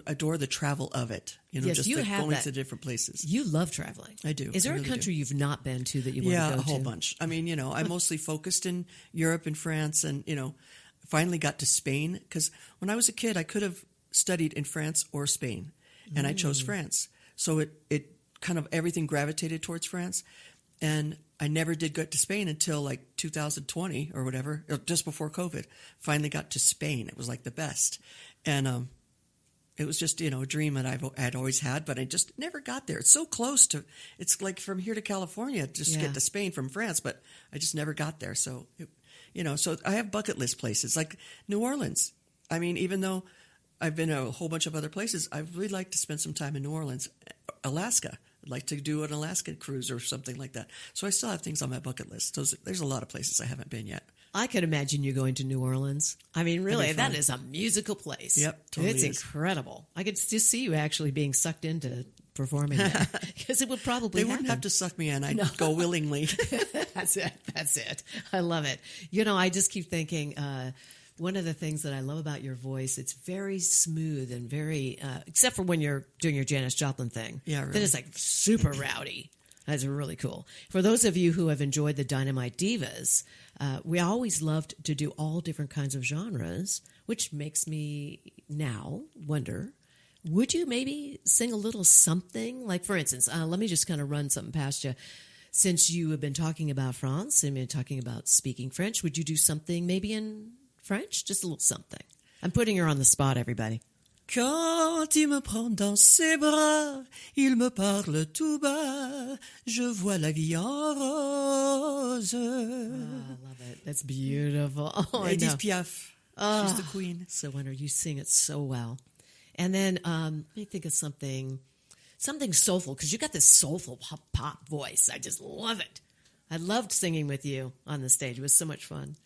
adore the travel of it, yes, just you like have going that. to different places. You love traveling. I do. Is there I really a country do. You've not been to that you want to go to? Yeah, a whole bunch. I mean, I mostly focused in Europe and France and, finally got to Spain because when I was a kid, I could have studied in France or Spain, and I chose France. So it kind of everything gravitated towards France, and I never did get to Spain until like 2020 or whatever, or just before COVID. Finally got to Spain. It was like the best, and it was just a dream that I'd always had, but I just never got there. It's so close to. It's like from here to California just to get to Spain from France, but I just never got there. So so I have bucket list places like New Orleans. I mean, even though I've been to a whole bunch of other places, I'd really like to spend some time in New Orleans. Alaska. I'd like to do an Alaskan cruise or something like that. So I still have things on my bucket list. There's a lot of places I haven't been yet. I could imagine you going to New Orleans. I mean, really, that is a musical place. Yep, totally It's incredible. I could just see you actually being sucked into performing there because it would probably They wouldn't have to suck me in. I'd go willingly. That's it. I love it. I just keep thinking one of the things that I love about your voice, it's very smooth and very, except for when you're doing your Janis Joplin thing. Yeah, really. Then it's like super rowdy. That's really cool. For those of you who have enjoyed the Dynamite Divas, we always loved to do all different kinds of genres, which makes me now wonder, would you maybe sing a little something? Like, for instance, let me just kind of run something past you. Since you have been talking about France and been talking about speaking French, would you do something maybe in French? Just a little something. I'm putting her on the spot, everybody. Quand il me prend dans ses bras, il me parle tout bas, je vois la vie en rose. Oh, I love it. That's beautiful. Oh, Edith Piaf. She's the queen. So wonderful. You sing it so well. And then let me think of something soulful, because you got this soulful pop voice. I just love it. I loved singing with you on the stage. It was so much fun.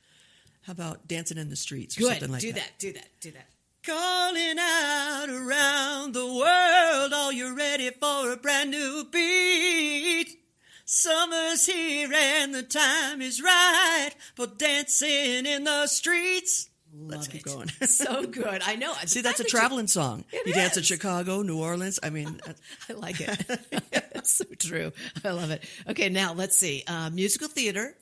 How about Dancing in the Streets or Good. something like that? Do that. Calling out around the world, are you ready for a brand new beat? Summer's here and the time is right for dancing in the streets. Let's keep going. So good. I know. See, that's a traveling song. You dance in Chicago, New Orleans. I mean, I like it. It's so true. I love it. Okay, now let's see. Musical theater.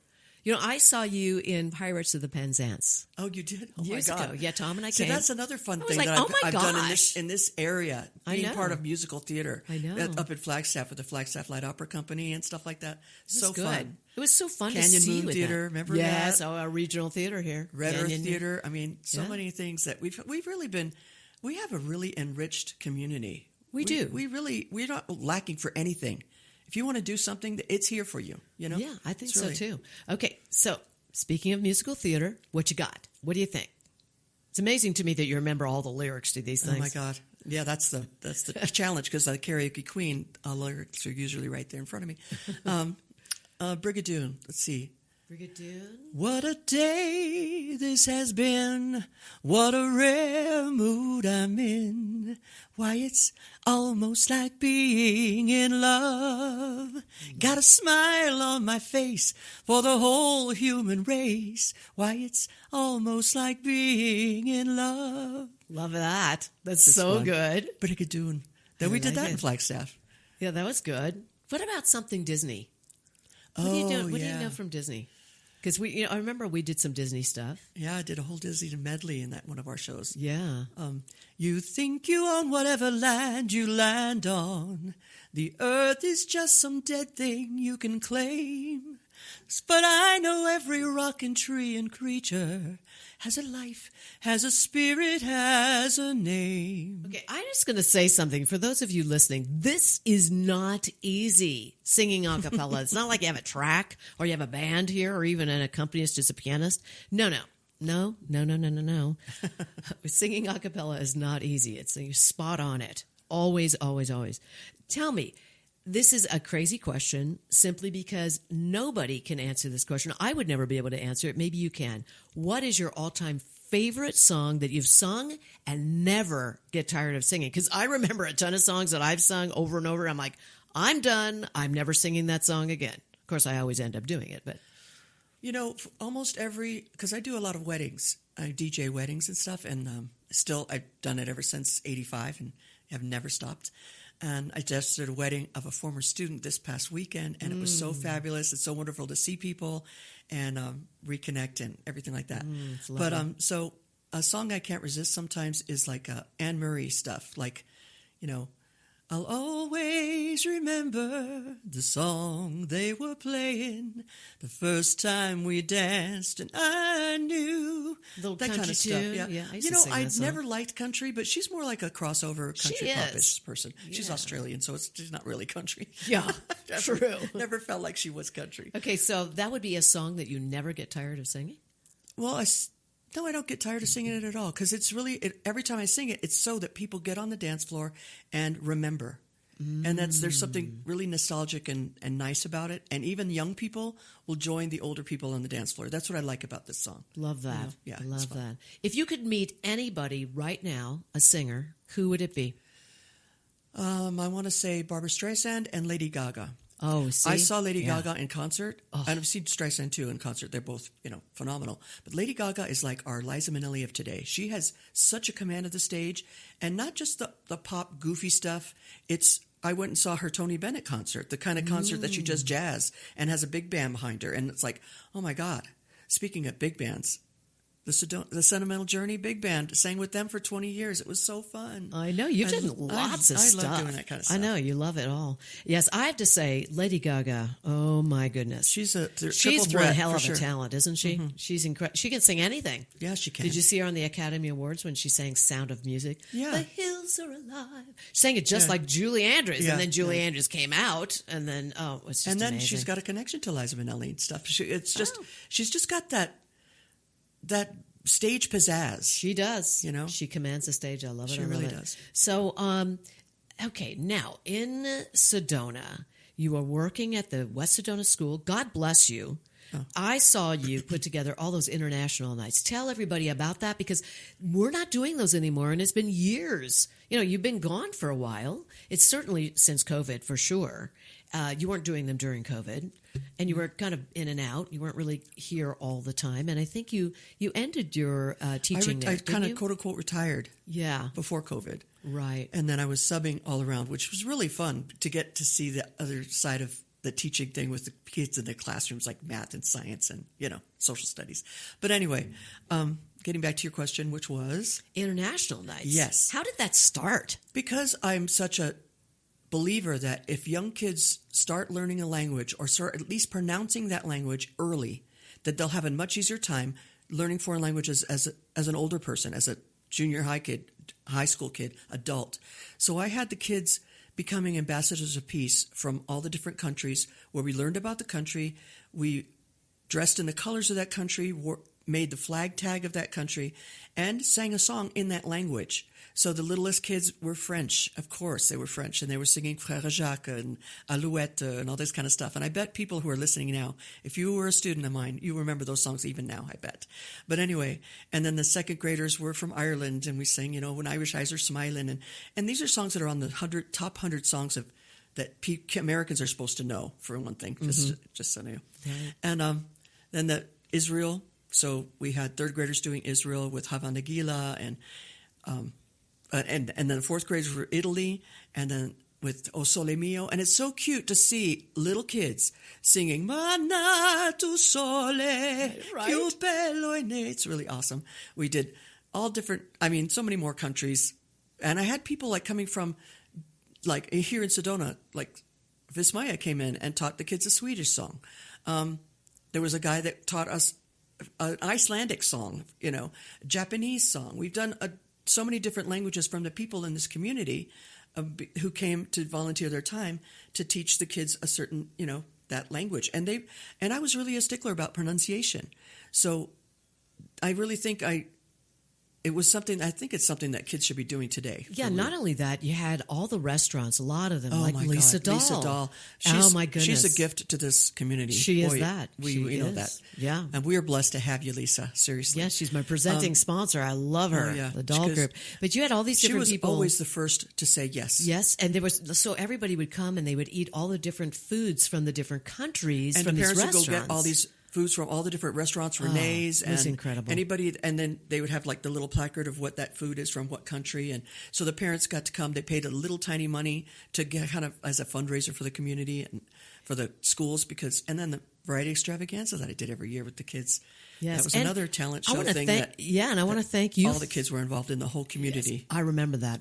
I saw you in Pirates of the Penzance. Oh, you did? Oh, years my God. ago. Yeah, Tom and I See, came. that's another fun I thing was that like, I've done gosh. in this area, I being know. part of musical theater. I know. Up at Flagstaff with the Flagstaff Light Opera Company and stuff like that. So good. Fun. It was so fun Canyon to see Moon with Theater, that. remember yes, that? Yes, our regional theater here. Red Canyon Earth Theater. I mean, so Yeah. many things that we've really been. We have a really enriched community. We do. We're not lacking for anything. If you want to do something, it's here for you. Yeah, I think so too. Okay, so speaking of musical theater, what you got? What do you think? It's amazing to me that you remember all the lyrics to these things. Oh my God! Yeah, that's the challenge, because the karaoke queen lyrics are usually right there in front of me. Brigadoon. Let's see. Brigadoon. What a day this has been. What a rare mood I'm in. Why, it's almost like being in love. Got a smile on my face for the whole human race. Why, it's almost like being in love. Love that. That's It's so fun. good. Brigadoon. Then we did like that in it. Flagstaff. Yeah, that was good. What about something Disney? What do you know from Disney? Because I remember we did some Disney stuff. Yeah, I did a whole Disney medley in that one of our shows. Yeah. You think you own whatever land you land on. The earth is just some dead thing you can claim. But I know every rock and tree and creature has a life, has a spirit, has a name. Okay, I'm just going to say something. For those of you listening, this is not easy, singing a cappella. It's not like you have a track or you have a band here or even an accompanist as a pianist. No. Singing a cappella is not easy. It's you're spot on it. Always, always, always. Tell me, this is a crazy question simply because nobody can answer this question. I would never be able to answer it. Maybe you can. What is your all-time favorite song that you've sung and never get tired of singing? Because I remember a ton of songs that I've sung over and over. I'm like, I'm done. I'm never singing that song again. Of course, I always end up doing it, but... Almost because I do a lot of weddings. I DJ weddings and stuff, and still I've done it ever since 85 and have never stopped. And I just did a wedding of a former student this past weekend, and it was so fabulous. It's so wonderful to see people and reconnect and everything like that. But so a song I can't resist sometimes is like Anne Murray stuff, like, I'll always remember the song they were playing the first time we danced, and I knew Little that country kind of stuff. too. Yeah, I used to sing that I've song. never liked country, but she's more like a crossover country popish person. She's Australian, so she's not really country. Yeah, true. Never felt like she was country. Okay, so that would be a song that you never get tired of singing? Well, no, I don't get tired of singing it at all, because it's really, every time I sing it, it's so that people get on the dance floor and remember. And there's something really nostalgic and nice about it. And even young people will join the older people on the dance floor. That's what I like about this song. Love that. Yeah, Love that. If you could meet anybody right now, a singer, who would it be? I want to say Barbra Streisand and Lady Gaga. Oh, see? I saw Lady Gaga in concert, and I've seen Streisand too in concert. They're both, phenomenal. But Lady Gaga is like our Liza Minnelli of today. She has such a command of the stage, and not just the pop goofy stuff. I went and saw her Tony Bennett concert, the kind of concert that she does jazz and has a big band behind her, and it's like, oh my God. Speaking of big bands, the Sentimental Journey Big Band, sang with them for 20 years. It was so fun. I know. You've done lots of stuff. I love doing that kind of stuff. I know. You love it all. Yes, I have to say, Lady Gaga, oh my goodness. She's a triple She's threat, one hell for of a sure. talent, isn't she? Mm-hmm. She's incredible. She can sing anything. Yeah, she can. Did you see her on the Academy Awards when she sang Sound of Music? Yeah. The hills are alive. She sang it just like Julie Andrews. Yeah, And then Julie Andrews came out. And then, it's just And then amazing. she's got a connection to Liza Minnelli and stuff. She's just got that stage pizzazz. She does. She commands the stage. I love it. She really does. So, okay, now in Sedona, you are working at the West Sedona School. God bless you. Oh. I saw you put together all those international nights. Tell everybody about that, because we're not doing those anymore, and it's been years. You've been gone for a while. It's certainly since COVID, for sure. You weren't doing them during COVID, and you were kind of in and out. You weren't really here all the time, and I think you ended your teaching there. I kind of quote-unquote retired before COVID. Right. And then I was subbing all around, which was really fun to get to see the other side of the teaching thing with the kids in the classrooms, like math and science and, social studies. But anyway, getting back to your question, which was? International nights. Yes. How did that start? Because I'm such a believer that if young kids start learning a language or start at least pronouncing that language early, that they'll have a much easier time learning foreign languages as an older person, as a junior high kid, high school kid, adult. So I had the kids becoming ambassadors of peace from all the different countries, where we learned about the country, we dressed in the colors of that country, made the flag tag of that country and sang a song in that language. So the littlest kids were French. Of course, they were French, and they were singing Frère Jacques and Alouette and all this kind of stuff. And I bet people who are listening now, if you were a student of mine, you remember those songs even now, I bet. But anyway, and then the second graders were from Ireland, and we sang, When Irish Eyes Are Smiling. And these are songs that are on the top 100 songs that Americans are supposed to know, for one thing, just so you know. Right. And then the Israel, so we had third graders doing Israel with Hava Nagila, and then the fourth graders were Italy, and then with O Sole Mio. And it's so cute to see little kids singing Mana tu sole, più bello in it. It's really awesome. We did all different, so many more countries. And I had people like coming from, like here in Sedona, like Vismaya came in and taught the kids a Swedish song. There was a guy that taught us an Icelandic song, a Japanese song. We've done so many different languages from the people in this community who came to volunteer their time to teach the kids a certain, that language. And I was really a stickler about pronunciation. So I really think it's something that kids should be doing today. Yeah, not only that, you had all the restaurants, a lot of them, like Lisa Dahl. Lisa Dahl. Oh, my goodness. She's a gift to this community. She is that. We know that. Yeah. And we are blessed to have you, Lisa, seriously. Yeah, she's my presenting sponsor. I love her, the Dahl Group. But you had all these different people. She was always the first to say yes. Yes, and so everybody would come and they would eat all the different foods from the different countries from these restaurants. And the parents would go get all these foods from all the different restaurants, Renee's, it was incredible. Anybody, and then they would have like the little placard of what that food is from what country, and so the parents got to come. They paid a little tiny money to get kind of as a fundraiser for the community and for the schools, and then the variety extravaganza that I did every year with the kids. Yes, that was another talent show thing. And I want to thank you. All the kids were involved in the whole community. Yes, I remember that.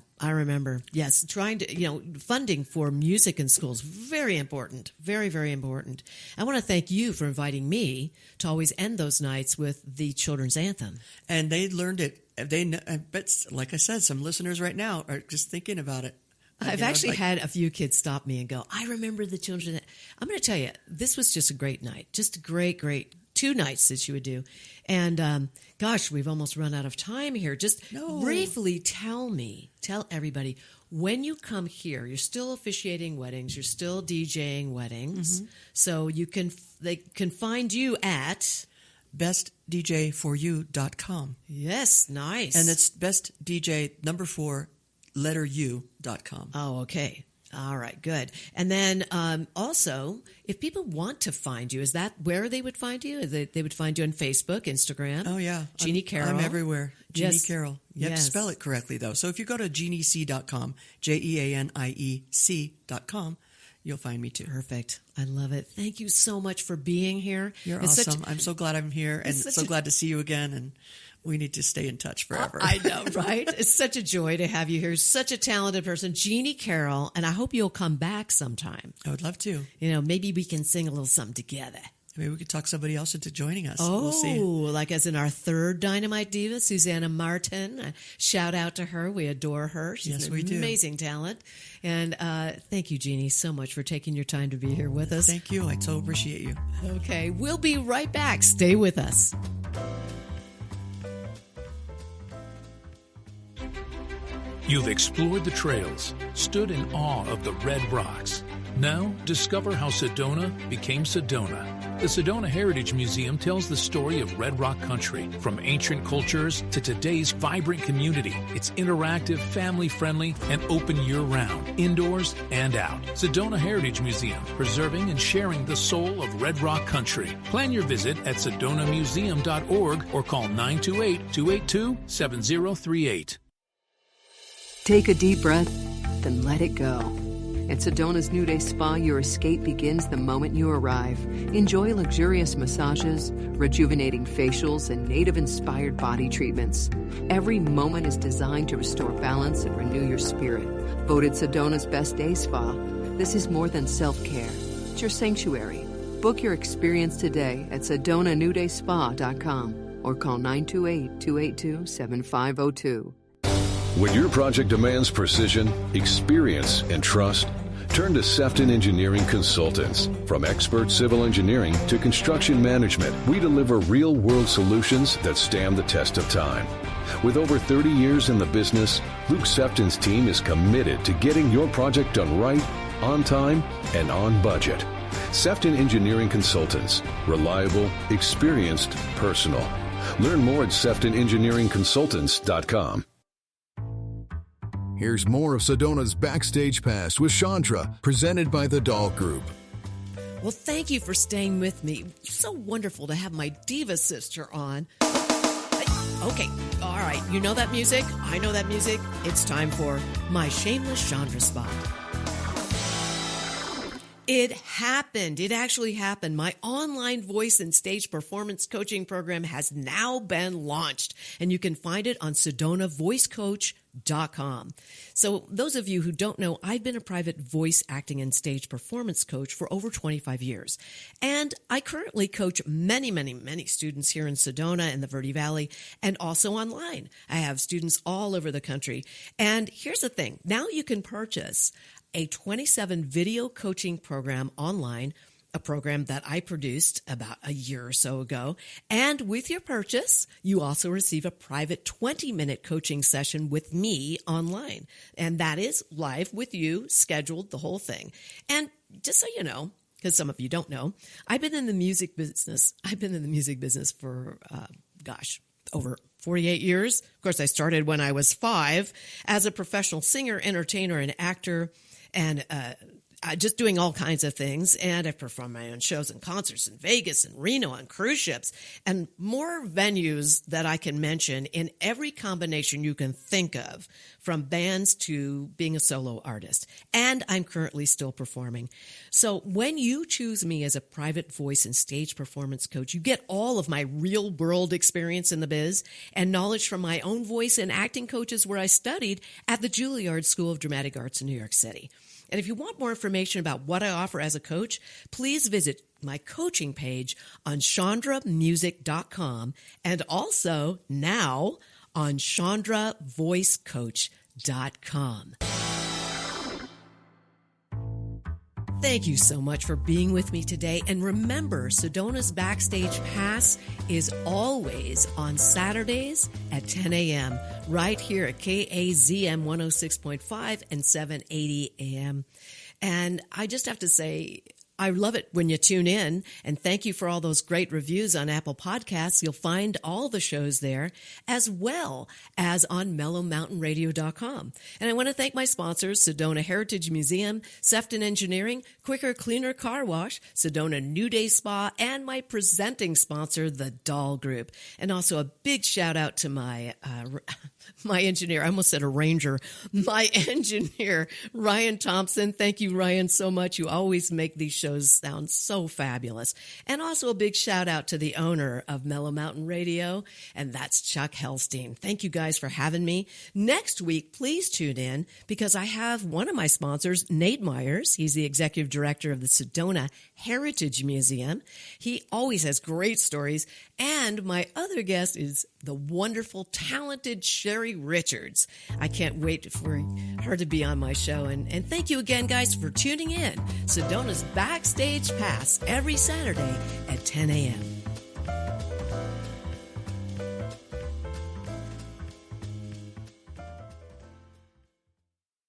Yes, trying to, funding for music in schools, very important, very, very important. I want to thank you for inviting me to always end those nights with the children's anthem. And they learned it. I bet, like I said, some listeners right now are just thinking about it. I've actually had a few kids stop me and go, I remember the children. I'm going to tell you, this was just a great night, just a great 2 nights that you would do. And gosh, we've almost run out of time here. Just briefly tell everybody, when you come here, you're still officiating weddings, you're still DJing weddings. Mm-hmm. So they can find you at bestdjforyou.com. Yes, nice. And it's bestdj4u.com. Oh, okay. All right, good. And then also, if people want to find you, is that where they would find you? They would find you on Facebook, Instagram? Oh, yeah. Jeanie Carroll? I'm everywhere. Jeanie Carroll. You have to spell it correctly, though. So if you go to jeaniec.com, JEANIEC.com, you'll find me too. Perfect. I love it. Thank you so much for being here. You're awesome. I'm so glad I'm here and so glad to see you again. And we need to stay in touch forever. I know, right? It's such a joy to have you here. Such a talented person, Jeanie Carroll, and I hope you'll come back sometime. I would love to. Maybe we can sing a little something together. Maybe we could talk somebody else into joining us. Oh, we'll see. Like as in our third Dynamite Diva, Susanna Martin. Shout out to her. We adore her. She's an amazing talent. And thank you, Jeanie, so much for taking your time to be here with us. Thank you. I so appreciate you. Okay, we'll be right back. Stay with us. You've explored the trails, stood in awe of the red rocks. Now, discover how Sedona became Sedona. The Sedona Heritage Museum tells the story of Red Rock country, from ancient cultures to today's vibrant community. It's interactive, family-friendly, and open year-round, indoors and out. Sedona Heritage Museum, preserving and sharing the soul of Red Rock country. Plan your visit at sedonamuseum.org or call 928-282-7038. Take a deep breath, then let it go. At Sedona's New Day Spa, your escape begins the moment you arrive. Enjoy luxurious massages, rejuvenating facials, and native-inspired body treatments. Every moment is designed to restore balance and renew your spirit. Voted Sedona's Best Day Spa, this is more than self-care. It's your sanctuary. Book your experience today at SedonaNewDaySpa.com or call 928-282-7502. When your project demands precision, experience, and trust, Turn to Sefton Engineering Consultants. From expert civil engineering to construction management, we deliver real-world solutions that stand the test of time. With over 30 years in the business, Luke Sefton's team is committed to getting your project done right, on time, and on budget. Sefton Engineering Consultants. Reliable, experienced, personal. Learn more at SeftonEngineeringConsultants.com. Here's more of Sedona's Backstage Pass with Shondra, presented by the Doll Group. Well, thank you for staying with me. So wonderful to have my diva sister on. Okay, all right. You know that music? I know that music. It's time for my shameless Shondra spot. It happened. It actually happened. My online voice and stage performance coaching program has now been launched, and you can find it on SedonaVoiceCoach.com. So those of you who don't know, I've been a private voice acting and stage performance coach for over 25 years. And I currently coach many, many, many students here in Sedona and the Verde Valley, and also online. I have students all over the country. And here's the thing. Now you can purchase a 27 video coaching program online, a program that I produced about a year or so ago. And with your purchase, you also receive a private 20-minute coaching session with me online. And that is live with you, scheduled, the whole thing. And just so you know, because some of you don't know, I've been in the music business. For, over 48 years. Of course, I started when I was 5 as a professional singer, entertainer, and actor, and just doing all kinds of things. And I've performed my own shows and concerts in Vegas and Reno on cruise ships and more venues that I can mention in every combination you can think of, from bands to being a solo artist. And I'm currently still performing. So when you choose me as a private voice and stage performance coach, you get all of my real world experience in the biz and knowledge from my own voice and acting coaches where I studied at the Juilliard School of Dramatic Arts in New York City. And if you want more information about what I offer as a coach, please visit my coaching page on ShondraMusic.com and also now on ShondraVoiceCoach.com. Thank you so much for being with me today. And remember, Sedona's Backstage Pass is always on Saturdays at 10 a.m. right here at KAZM 106.5 and 780 a.m. And I just have to say, I love it when you tune in, and thank you for all those great reviews on Apple Podcasts. You'll find all the shows there, as well as on mellowmountainradio.com. And I want to thank my sponsors, Sedona Heritage Museum, Sefton Engineering, Quicker Cleaner Car Wash, Sedona New Day Spa, and my presenting sponsor, the Doll Group. And also a big shout out to my engineer. I almost said arranger. My engineer, Ryan Thompson. Thank you, Ryan, so much. You always make these shows sound so fabulous. And also a big shout out to the owner of Mellow Mountain Radio, and that's Chuck Helstein. Thank you guys for having me. Next week, please tune in because I have one of my sponsors, Nate Myers. He's the executive director of the Sedona Heritage Museum. He always has great stories. And my other guest is the wonderful, talented Sherry Richards. I can't wait for her to be on my show. And thank you again, guys, for tuning in. Sedona's Backstage Pass every Saturday at 10 a.m.